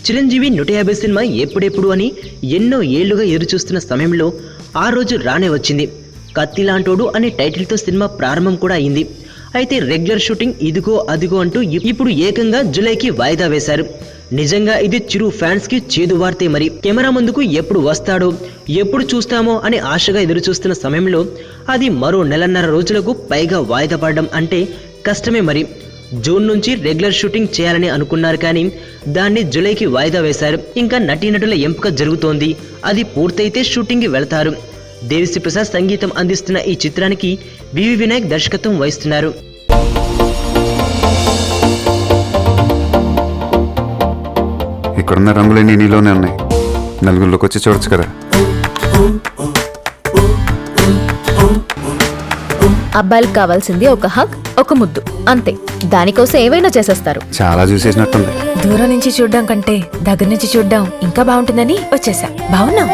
Chiranjeevi 150 cinema ఎప్పుడెప్పుడు అని ఎన్నో ఏళ్లుగా ఎదురుచూస్తున్న సమయంలో ఆ రోజు రానే వచ్చింది. కత్తిలాంటోడు అనే టైటిల్తో సినిమా ప్రారంభం కూడా అయింది. అయితే రెగ్యులర్ షూటింగ్ ఇదిగో అదిగో అంటూ ఇప్పుడు ఏకంగా జూలైకి వాయిదా వేశారు. నిజంగా ఇది చిరు ఫ్యాన్స్ కి చేదు వార్తే. మరి కెమెరా ముందుకు ఎప్పుడు వస్తాడో ఎప్పుడు చూస్తామో అని ఆశగా ఎదురుచూస్తున్న సమయంలో అది మరో 1.5 రోజులకు పైగా వాయిదా పడడం అంటే కష్టమే. మరి జూన్ నుంచి రెగ్యులర్ షూటింగ్ చేయాలని అనుకున్నారు, కానీ దాన్ని జూలైకి వాయిదా వేశారు. ఇంకా నటీనటుల ఎంపిక జరుగుతోంది. అది పూర్తయితే షూటింగ్కి వెళతారు. దేవిశ్రీ ప్రసాద్ సంగీతం అందిస్తున్న ఈ చిత్రానికి వివి వినాయక్ దర్శకత్వం వహిస్తున్నారు. ఇక్కడున్న రంగులన్నీ నీలోనే ఉన్నాయి. నలుగురిలోకి వచ్చి చూడొచ్చు కదా. అబ్బాయిలకు కావాల్సింది ఒక హక్, ఒక ముద్దు, అంతే. దానికోసం ఏవైనా చేసేస్తారు. చాలా చూసేసినట్టుంది. దూరం నుంచి చూడడం కంటే దగ్గర నుంచి చూడడం ఇంకా బాగుంటుందని వచ్చేసా. బాగున్నాం.